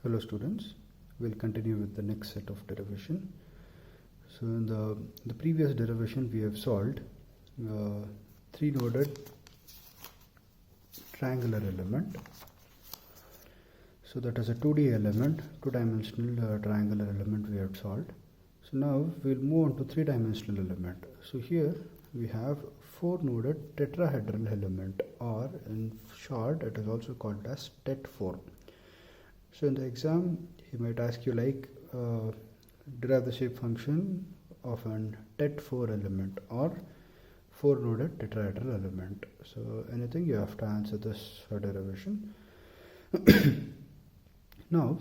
Hello students, we'll continue with the next set of derivation. So in the previous derivation we have solved three-noded triangular element. So that is a 2D element, two-dimensional triangular element we have solved. So now we'll move on to three-dimensional element. So here we have four-noded tetrahedral element, or in short it is also called as tet4. So in the exam, he might ask you like derive the shape function of an tet4 element or four-noded tetrahedral element. So anything you have to answer this derivation. Now,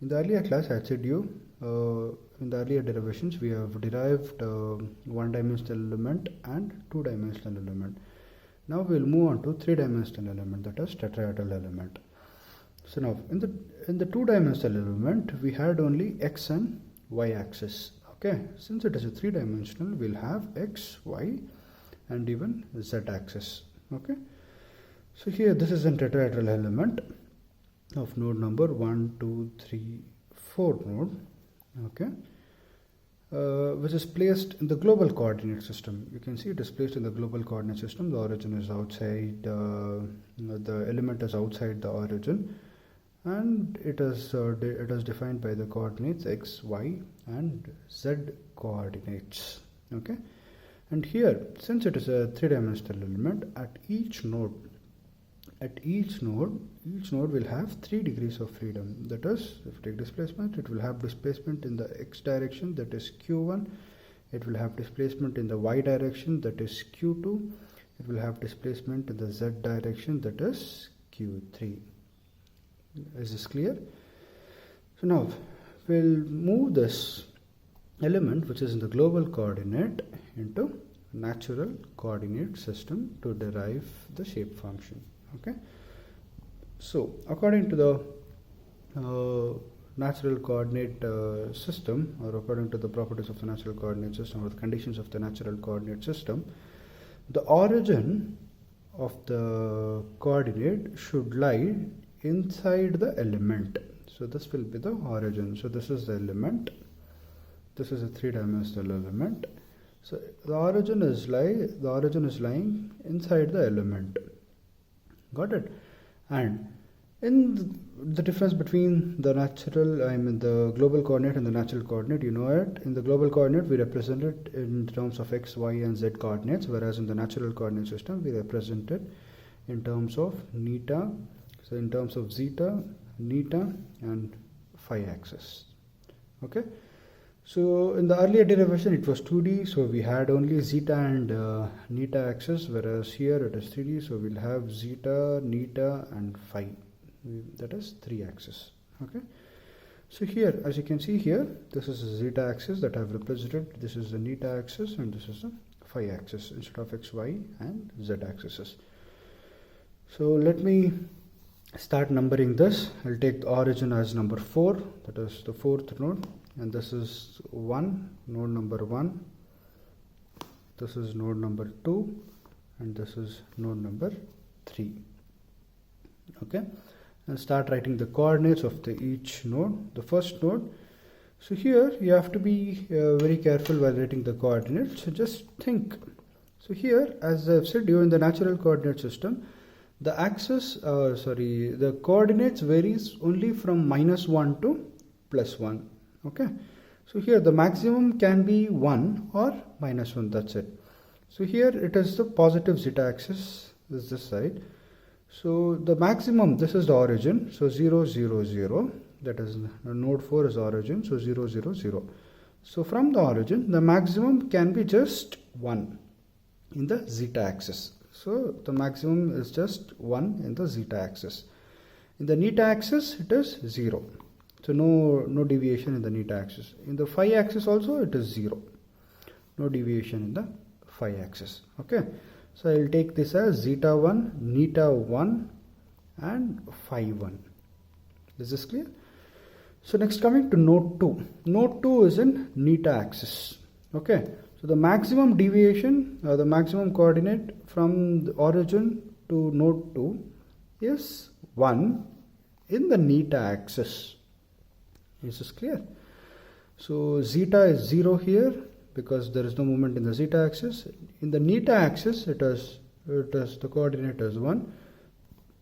in the earlier class I had said you in the earlier derivations we have derived one-dimensional element and two-dimensional element. Now we will move on to three-dimensional element, that is tetrahedral element. So now in the two-dimensional element we had only x and y axis. Okay, since it is a three-dimensional, we'll have x, y, and even z axis. Okay, so here this is a tetrahedral element of node number 1, 2, 3, 4 node. Okay, which is placed in the global coordinate system. You can see it is placed in the global coordinate system. The origin is outside, the element is outside the origin, and it is defined by the coordinates x, y, and z coordinates. Okay, and here since it is a three-dimensional element, at each node will have 3 degrees of freedom. That is, if you take displacement, it will have displacement in the x direction, that is q1. It will have displacement in the y direction, that is q2. It will have displacement in the z direction, that is q3. Is this clear? So now we'll move this element which is in the global coordinate into natural coordinate system to derive the shape function. Okay, so according to the natural coordinate system, or according to the properties of the natural coordinate system, or the conditions of the natural coordinate system, the origin of the coordinate should lie inside the element. So this will be the origin. So this is the element, this is a three-dimensional element. So the origin is lying inside the element. Got it? And in the difference between the the global coordinate and the natural coordinate, you know it. In the global coordinate we represent it in terms of x, y, and z coordinates, whereas in the natural coordinate system we represent it in terms of neta, so in terms of zeta, neta, and phi axis. Okay, so in the earlier derivation it was 2D, so we had only zeta and neta axis, whereas here it is 3D, so we'll have zeta, neta, and phi, that is 3 axis. Okay, so here as you can see here, this is a zeta axis that I have represented, this is the neta axis, and this is the phi axis instead of x, y, and z axes. So let me start numbering this. I'll take the origin as number 4, that is the 4th node, and this is 1, node number 1, this is node number 2, and this is node number 3. Okay, and start writing the coordinates of each node. The first node, so here you have to be very careful while writing the coordinates. So just think. So here, as I've said you, in the natural coordinate system, the axis, the coordinates varies only from -1 to +1. Okay, so here the maximum can be 1 or -1, that's it. So here it is the positive zeta axis, is this side. So the maximum, this is the origin, so 0, 0, 0, that is node 4 is origin, so 0, 0, 0. So from the origin, the maximum can be just 1 in the zeta axis. So the maximum is just 1 in the zeta axis. In the neta axis it is 0. So no deviation in the neta axis. In the phi axis also it is 0. No deviation in the phi axis. Okay. So I will take this as zeta 1, neta 1, and phi 1. Is this clear? So next coming to node 2. Node 2 is in neta axis. Okay. So the maximum deviation, the maximum coordinate from the origin to node 2 is 1 in the neta axis. Is this clear? So zeta is 0 here because there is no movement in the zeta axis. In the neta axis it is the coordinate is 1,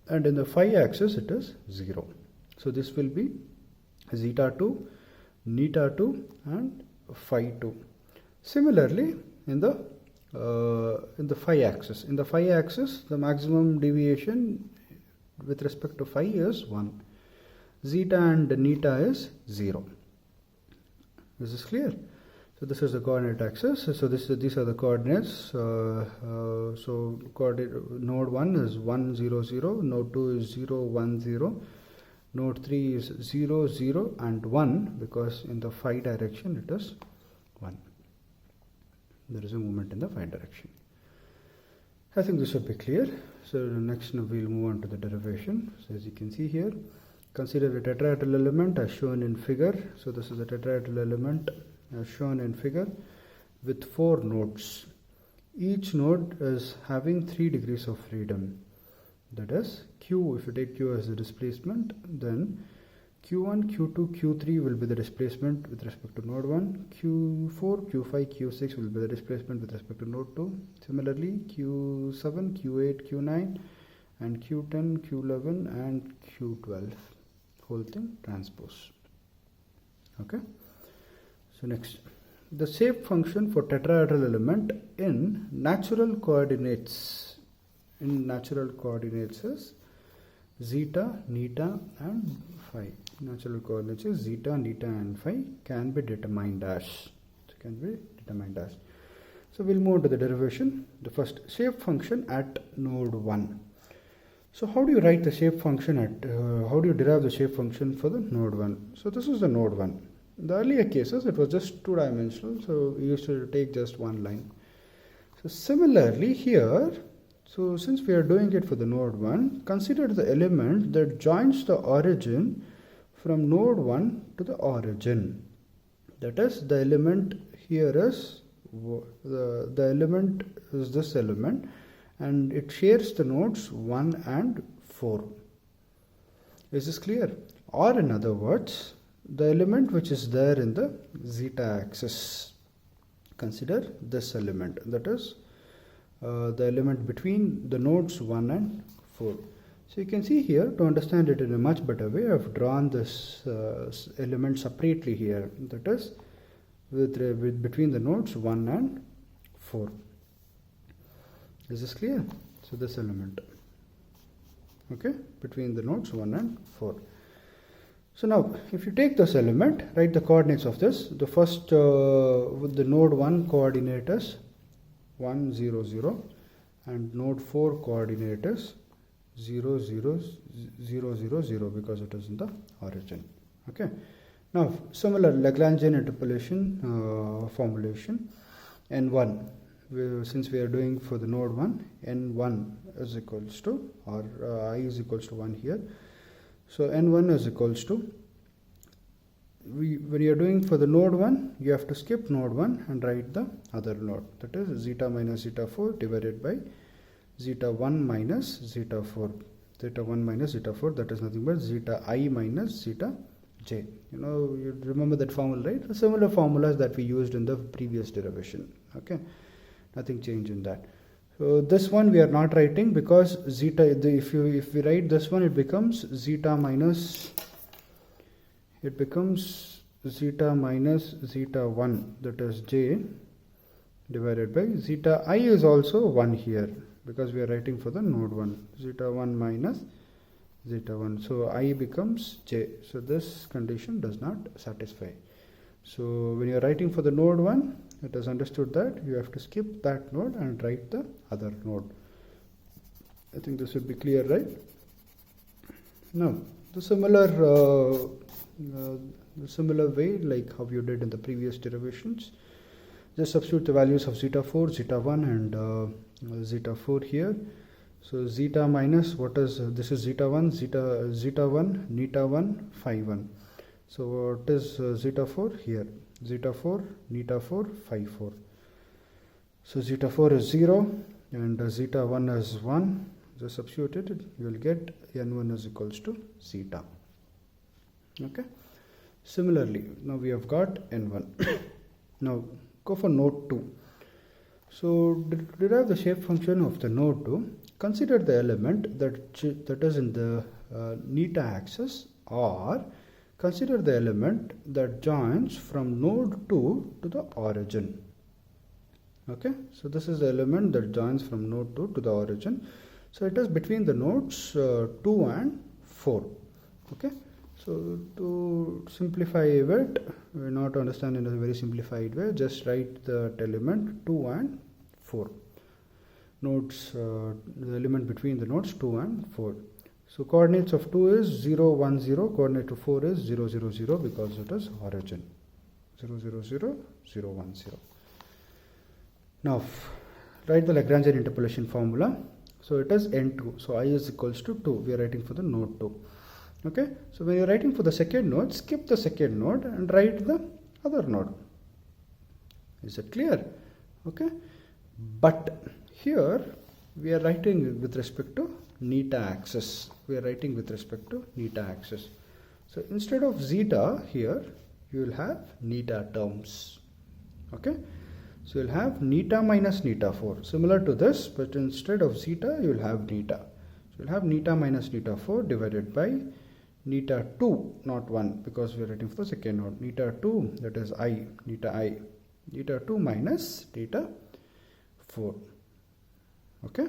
and in the phi axis it is 0. So this will be zeta 2, neta 2 and phi 2. Similarly in the phi axis. In the phi axis the maximum deviation with respect to phi is 1. Zeta and neta is 0. Is this clear? So this is the coordinate axis. So these are the coordinates. So coordinate node 1 is 1 0 0, node 2 is 0 1 0, node 3 is 0 0 and 1, because in the phi direction it is 1. There is a movement in the phi direction. I think this should be clear. So next we'll move on to the derivation. So as you can see here, consider a tetrahedral element as shown in figure. So this is a tetrahedral element as shown in figure with 4 nodes. Each node is having 3 degrees of freedom. That is Q, if you take Q as the displacement, then Q1, Q2, Q3 will be the displacement with respect to node 1. Q4, Q5, Q6 will be the displacement with respect to node 2. Similarly, Q7, Q8, Q9 and Q10, Q11 and Q12. Whole thing transpose. Okay. So next, the shape function for tetrahedral element in natural coordinates. In natural coordinates is zeta, neta and phi. Natural coordinates is zeta, neta and phi can be determined as. So we'll move on to the derivation. The first, shape function at node 1. So how do you write the shape function at, how do you derive the shape function for the node 1? So this is the node 1. In the earlier cases it was just 2-dimensional, so we used to take just one line. So similarly here, so since we are doing it for the node 1, consider the element that joins the origin from node 1 to the origin. That is, the element here is, the element is this element, and it shares the nodes 1 and 4. Is this clear? Or in other words, the element which is there in the zeta axis. Consider this element, that is the element between the nodes 1 and 4. So you can see here, to understand it in a much better way, I have drawn this element separately here, that is with between the nodes 1 and 4. Is this clear? So this element, okay, between the nodes 1 and 4. So now if you take this element, write the coordinates of this. The first with the node 1 coordinate is 1 0 0 and node 4 coordinate is 0 0 0 0 0 because it is in the origin. Okay. Now similar Lagrangian interpolation formulation, n1, since we are doing for the node 1, n1 is equals to, or I is equals to 1 here. So n1 is equals to, when you are doing for the node 1, you have to skip node 1 and write the other node, that is zeta minus zeta 4 divided by zeta 1 minus zeta 4. Zeta 1 minus zeta 4, that is nothing but zeta I minus zeta j. You remember that formula, right? Similar formulas that we used in the previous derivation. Okay, nothing changed in that. So this one we are not writing because zeta, if we write this one, it becomes zeta minus zeta 1, that is j, divided by zeta I is also 1 here because we are writing for the node 1, zeta 1 minus zeta 1. So I becomes j. So this condition does not satisfy. So when you are writing for the node 1, it is understood that you have to skip that node and write the other node. I think this would be clear, right? Now, the similar way like how you did in the previous derivations, just substitute the values of zeta 4, zeta 1 and zeta 4 here. So zeta minus, what is this is zeta 1, zeta 1, neta 1, phi 1. So what is zeta 4 here? Zeta 4, neta 4, phi 4. So zeta 4 is 0 and zeta 1 is 1. Just substitute it, you will get n1 is equals to zeta. Okay. Similarly, now we have got n1. Now go for node 2. So derive the shape function of the node 2. Consider the element that is in the neta axis, or consider the element that joins from node 2 to the origin. Okay, so this is the element that joins from node 2 to the origin. So it is between the nodes 2 and 4. Okay, so to simplify it, we not understand in a very simplified way, just write that element 2 and 4. Nodes, the element between the nodes 2 and 4. So coordinates of 2 is 0, 1, 0. Coordinate of 4 is 0, 0, 0 because it is origin. 0, 0, 0, 0, 1, 0. Now write the Lagrangian interpolation formula. So it is n2. So I is equals to 2. We are writing for the node 2. Okay. So when you are writing for the second node, skip the second node and write the other node. Is it clear? Okay. But here we are writing with respect to neta axis. We are writing with respect to neta axis. So instead of zeta here, you will have neta terms. Okay. So you will have neta minus neta 4. Similar to this, but instead of zeta, you will have neta. So you will have neta minus neta 4 divided by neta 2, not 1, because we are writing for the second node. Neta 2, that is I, neta I. Neta 2 minus neta 4. Okay.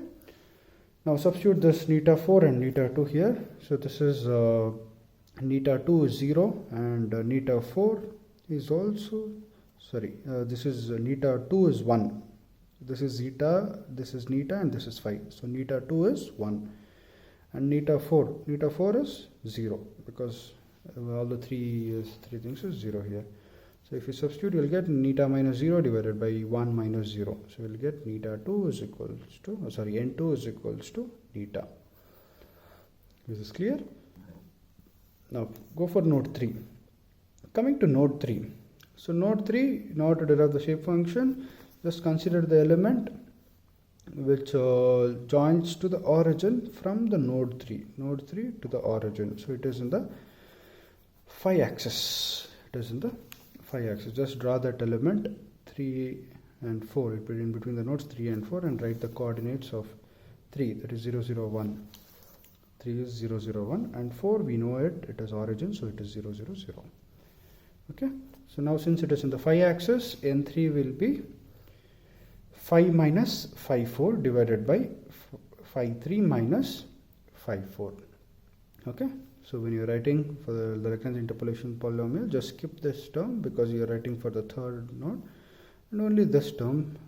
Now substitute this neta 4 and neta 2 here. So this is neta 2 is 0 and neta 4 is also, this is neta 2 is 1. This is zeta, this is neta, and this is phi. So neta 2 is 1. And neta 4 is 0 because all the three things is 0 here. So if you substitute, you will get neta minus 0 divided by 1 minus 0. So you will get neta 2 is equals to, n2 is equals to neta. Is this clear? Now go for node 3. Coming to node 3. So node 3, in order to derive the shape function, just consider the element which joins to the origin from the node 3 to the origin. So it is in the phi axis. It is in the phi axis. Just draw that element 3 and 4 in between the nodes 3 and 4 and write the coordinates of 3, that is 0, 0, 1. 3 is 0, 0, 1 and 4 we know it is origin, so it is 0, 0, 0. Okay. So now since it is in the phi axis, n3 will be phi minus phi 4 divided by phi 3 minus phi 4. Okay. So when you are writing for the Lagrangian interpolation polynomial, just skip this term because you are writing for the third node and only this term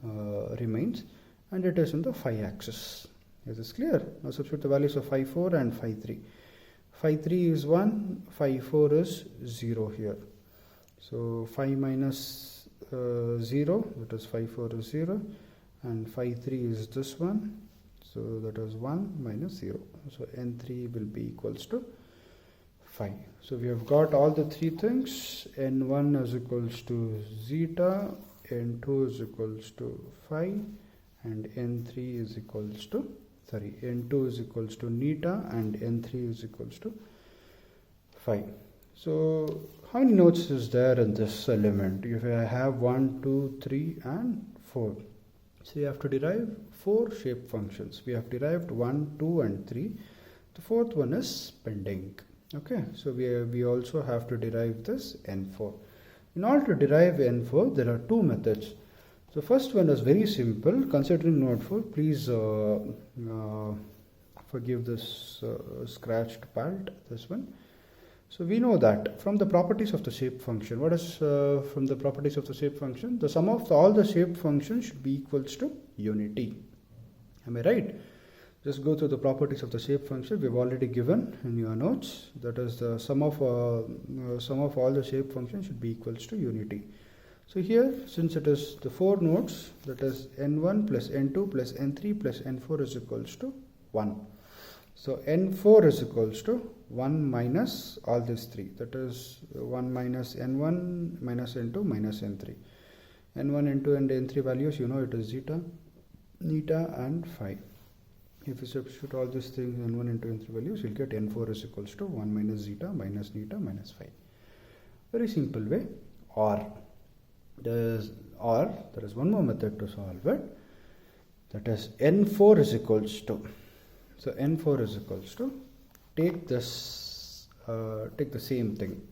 remains, and it is in the phi axis. Is this clear? Now substitute the values of phi 4 and phi 3. Phi 3 is 1, phi 4 is 0 here. So phi minus 0, that is phi 4 is 0, and phi 3 is this one, so that is 1 minus 0. So n3 will be equals to phi. So we have got all the three things. N1 is equals to zeta, N2 is equals to phi, and N3 is equals to, N2 is equals to neta, and N3 is equals to phi. So how many nodes is there in this element? If I have 1, 2, 3 and 4. So you have to derive 4 shape functions. We have derived 1, 2 and 3. The fourth one is pending. Okay, so we also have to derive this n4. In order to derive n4, there are two methods. So first one is very simple. Considering node 4, please forgive this scratched part, this one. So we know that from the properties of the shape function, what is from the properties of the shape function? The sum of all the shape functions should be equals to unity. Am I right? Just go through the properties of the shape function. We have already given in your notes. That is the sum of all the shape functions should be equals to unity. So here, since it is the 4 nodes, that is n1 plus n2 plus n3 plus n4 is equals to 1. So n4 is equals to 1 minus all these 3. That is 1 minus n1 minus n2 minus n3. n1, n2 and n3 values, you know it is zeta, neta and phi. If you substitute all these things n1 into n3 values, you'll get n4 is equals to 1 minus zeta minus neta minus phi. Very simple way. Or there is one more method to solve it. That is n4 is equals to. So n4 is equals to, take this, take the same thing.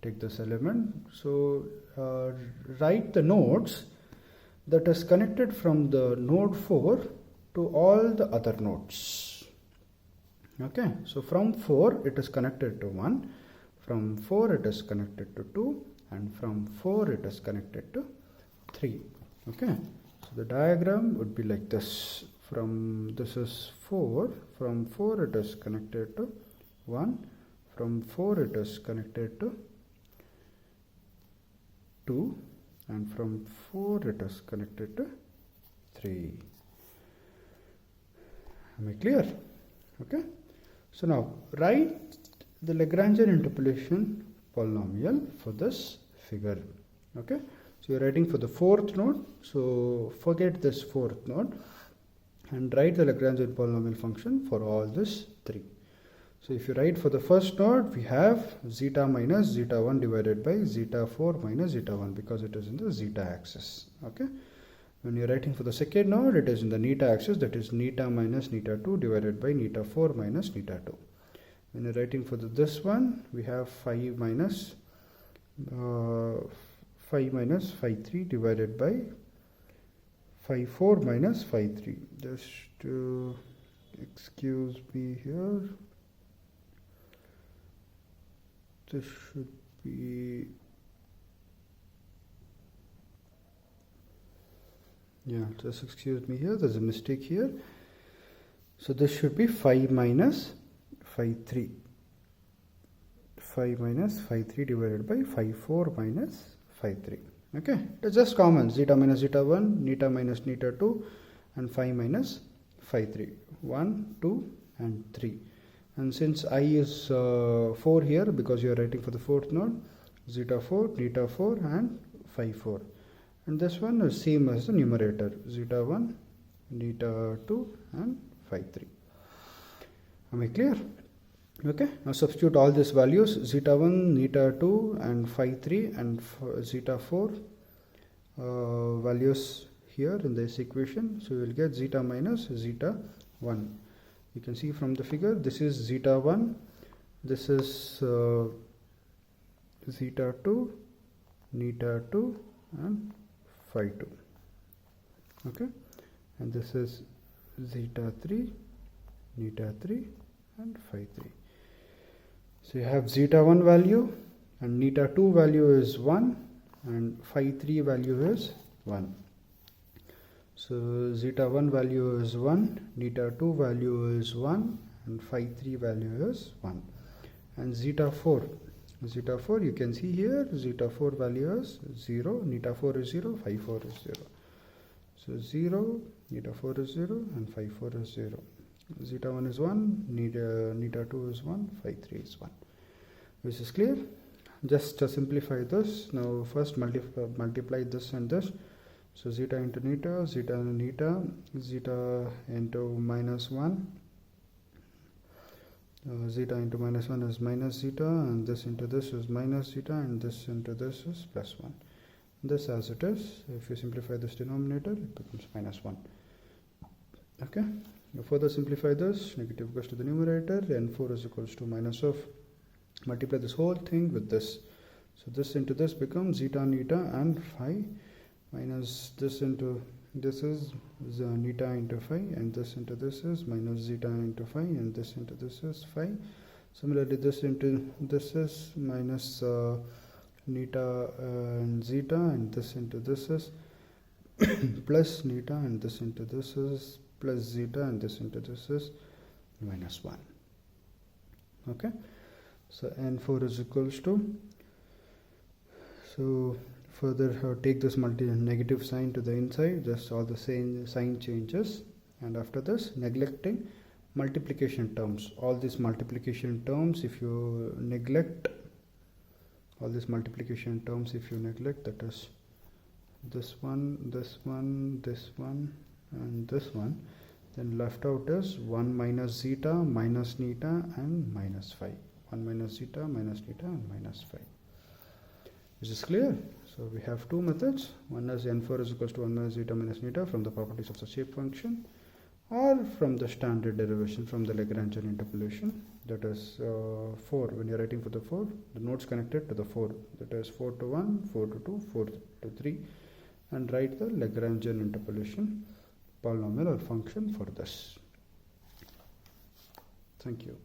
Take this element. So write the nodes that is connected from the node 4 to all the other nodes. Okay, so from 4 it is connected to 1, from 4 it is connected to 2, and from 4 it is connected to 3. Okay, so the diagram would be like this. This is 4, from 4 it is connected to 1, from 4 it is connected to 2, and from 4 it is connected to 3. Am I clear? Okay. So now write the Lagrangian interpolation polynomial for this figure. Okay. So you're writing for the fourth node. So forget this fourth node and write the Lagrangian polynomial function for all this 3. So if you write for the first node, we have zeta minus zeta 1 divided by zeta 4 minus zeta 1 because it is in the zeta axis. Okay. When you're writing for the second node, it is in the neta axis, that is neta minus neta 2 divided by neta 4 minus neta 2. When you're writing for this one, we have phi minus phi 3 divided by phi 4 minus phi 3. Just excuse me here. This should be, yeah, just excuse me here, there's a mistake here. So this should be phi minus phi 3. Phi minus phi 3 divided by phi 4 minus phi 3. Okay, it's just common. Zeta minus zeta 1, neta minus neta 2, and phi minus phi 3. 1, 2, and 3. And since I is 4 here, because you are writing for the fourth node, zeta 4, neta 4, and phi 4. And this one is same as the numerator, zeta 1, neta 2, and phi 3. Am I clear? Okay, now substitute all these values, zeta 1, neta 2, and phi 3, and zeta 4 values here in this equation. So we will get zeta minus zeta 1. You can see from the figure, this is zeta 1, this is zeta 2, neta 2, and phi 2. Okay, and this is zeta 3, neta 3, and phi 3. So you have zeta 1 value, and neta 2 value is 1, and phi 3 value is 1. So zeta 1 value is 1, neta 2 value is 1, and phi 3 value is 1. And zeta 4 you can see here, zeta 4 value is 0, neta 4 is 0, phi 4 is 0. So 0, neta 4 is 0, and phi 4 is 0. Zeta 1 is 1, neta 2 is 1, phi 3 is 1. This is clear? Just simplify this. Now first multiply this and this. So zeta into neta, zeta into minus 1. Zeta into minus 1 is minus zeta, and this into this is minus zeta, and this into this is plus 1. This as it is. If you simplify this denominator, it becomes minus 1. Okay. Now further simplify this. Negative goes to the numerator. N4 is equals to minus of. Multiply this whole thing with this. So this into this becomes zeta neta and phi, minus this into this is neta into phi, and this into this is minus zeta into phi, and this into this is phi. Similarly, this into this is minus neta and zeta, and this into this is plus neta, and this into this is plus zeta, and this into this is minus 1. Okay, so n4 is equals to, so further take this negative sign to the inside, just all the same sign changes, and after this neglecting multiplication terms. All these multiplication terms, if you neglect, that is this one, this one, this one, and this one, Then left out is 1 minus zeta minus neta and minus phi. 1 minus zeta minus neta and minus phi. Is this clear? So we have two methods. One is n4 is equals to 1 minus zeta minus neta from the properties of the shape function, or from the standard derivation from the Lagrangian interpolation. That is 4. When you are writing for the 4, the nodes connected to the 4. That is 4 to 1, 4 to 2, 4 to 3. And write the Lagrangian interpolation polynomial or function for this. Thank you.